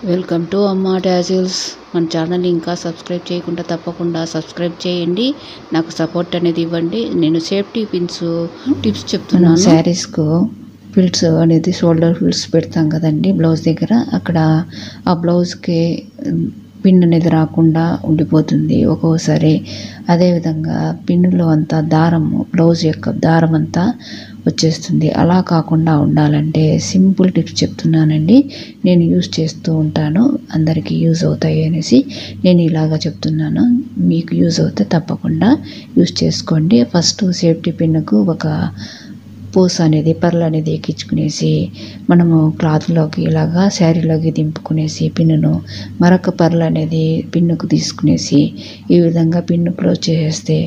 Welcome to అమ్మ dazzles. మన ఛానల్ని ఇంకా సబ్స్క్రైబ్ చేయకుండా తప్పకుండా సబ్స్క్రైబ్ చేయండి. నాకు సపోర్ట్ అనేది ఇవ్వండి. నేను సేఫ్టీ టిప్స్ చెప్తున్నాను. శారీస్కు ఫిల్స్ అనేది షోల్డర్ ఫిల్స్ పెడతాం కదండి బ్లౌజ్ దగ్గర. అక్కడ ఆ బ్లౌజ్కి పిన్ అనేది రాకుండా ఉండిపోతుంది ఒక్కోసారి. అదేవిధంగా పిన్నులో అంతా దారము, బ్లౌజ్ యొక్క దారం అంతా వచ్చేస్తుంది. అలా కాకుండా ఉండాలంటే సింపుల్ టిప్స్ చెప్తున్నానండి. నేను యూజ్ చేస్తూ ఉంటాను, అందరికీ యూజ్ అవుతాయి అనేసి నేను ఇలాగా చెప్తున్నాను. మీకు యూజ్ అవుతే తప్పకుండా యూజ్ చేసుకోండి. ఫస్ట్ సేఫ్టీ పిన్నుకు ఒక పూస అనేది, పర్ల్ అనేది ఎక్కించుకునేసి మనము క్లాత్లోకి ఇలాగా శారీలోకి దింపుకునేసి పిన్నును మరొక పర్ల్ అనేది పిన్నుకు తీసుకునేసి ఈ విధంగా పిన్ను క్లోజ్ చేసేస్తే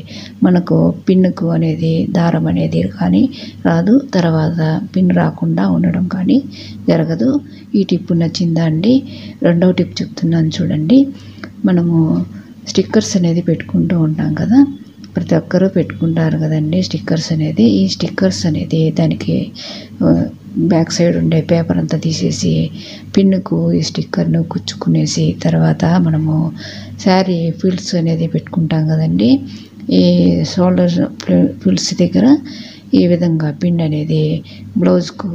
మనకు పిన్నుకు అనేది దారం అనేది కానీ రాదు, తర్వాత పిన్ రాకుండా ఉండడం కానీ జరగదు. ఈ టిప్ నచ్చిందా అండి? రెండవ టిప్ చెప్తున్నాను చూడండి. మనము స్టిక్కర్స్ అనేది పెట్టుకుంటూ ఉంటాం కదా, ప్రతి ఒక్కరూ పెట్టుకుంటారు కదండి స్టిక్కర్స్ అనేది. ఈ స్టిక్కర్స్ అనేది దానికి బ్యాక్ సైడ్ ఉండే పేపర్ అంతా తీసేసి పిన్నుకు ఈ స్టిక్కర్ను కుచ్చుకునేసి తర్వాత మనము శారీ ఫిల్స్ అనేది పెట్టుకుంటాం కదండి, ఈ షోల్డర్ ఫిల్స్ దగ్గర ఈ విధంగా పిన్ అనేది బ్లౌజ్కు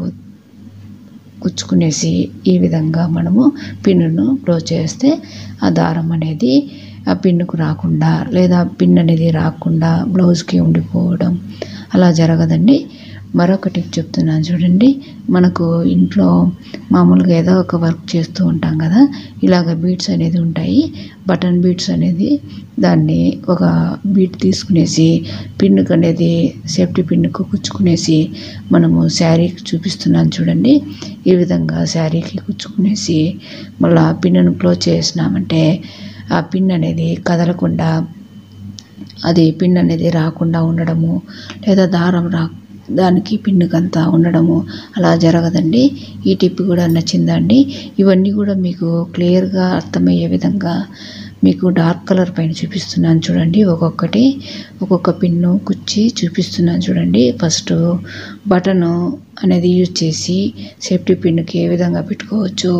కుచ్చుకునేసి ఈ విధంగా మనము పిన్నును క్లోజ్ చేస్తే ఆ దారం అనేది ఆ పిన్నుకు రాకుండా, లేదా పిన్ అనేది రాకుండా బ్లౌజ్కి ఉండిపోవడం అలా జరగదండి. మరొక టిప్ చెప్తున్నాను చూడండి. మనకు ఇంట్లో మామూలుగా ఏదో ఒక వర్క్ చేస్తూ ఉంటాం కదా, ఇలాగ బీడ్స్ అనేది ఉంటాయి, బటన్ బీడ్స్ అనేది. దాన్ని ఒక బీడ్ తీసుకునేసి పిన్నుకు అనేది సేఫ్టీ పిన్నుకు కుచ్చుకునేసి మనము శారీకి చూపిస్తున్నాను చూడండి. ఈ విధంగా శారీకి కుచ్చుకునేసి మళ్ళీ పిన్నును క్లోజ్ చేసినామంటే ఆ పిన్ అనేది కదలకుండా, అది పిన్ అనేది రాకుండా ఉండడము, లేదా దారం దానికి పిన్నుకంతా ఉండడము అలా జరగదండి. ఈ టిప్ కూడా నచ్చిందండి. ఇవన్నీ కూడా మీకు క్లియర్గా అర్థమయ్యే విధంగా మీకు డార్క్ కలర్ పైన చూపిస్తున్నాను చూడండి. ఒక్కొక్క పిన్ను కుచ్చి చూపిస్తున్నాను చూడండి. ఫస్ట్ బటను అనేది యూజ్ చేసి సేఫ్టీ పిన్నుకి ఏ విధంగా పెట్టుకోవచ్చు,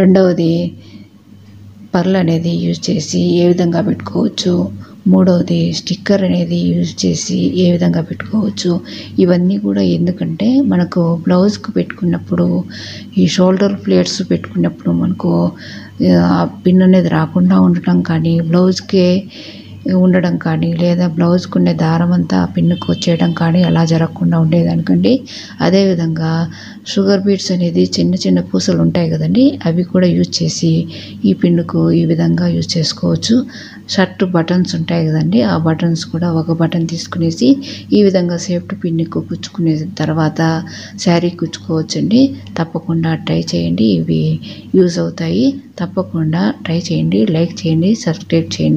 రెండవది పర్ల్ అనేది యూజ్ చేసి ఏ విధంగా పెట్టుకోవచ్చు, మూడవది స్టిక్కర్ అనేది యూజ్ చేసి ఏ విధంగా పెట్టుకోవచ్చు. ఇవన్నీ కూడా ఎందుకంటే మనకు బ్లౌజ్కు పెట్టుకున్నప్పుడు, ఈ షోల్డర్ ప్లేట్స్ పెట్టుకున్నప్పుడు మనకు ఆ పిన్ అనేది రాకుండా ఉండటం కానీ, బ్లౌజ్కే ఉండడం కానీ, లేదా బ్లౌజ్కునే దారం అంతా ఆ పిన్నుకు వచ్చేయడం కానీ అలా జరగకుండా ఉండేదానికండి. అదేవిధంగా షుగర్ బీడ్స్ అనేది చిన్న చిన్న పూసలు ఉంటాయి కదండి, అవి కూడా యూజ్ చేసి ఈ పిన్నుకు ఈ విధంగా యూజ్ చేసుకోవచ్చు. షర్ట్ బటన్స్ ఉంటాయి కదండి, ఆ బటన్స్ కూడా ఒక బటన్ తీసుకునేసి ఈ విధంగా సేఫ్టీ పిన్నుకు కుచ్చుకునే తర్వాత శారీ కుచ్చుకోవచ్చండి. తప్పకుండా ట్రై చేయండి, ఇవి యూజ్ అవుతాయి. తప్పకుండా ట్రై చేయండి, లైక్ చేయండి, సబ్స్క్రైబ్ చేయండి.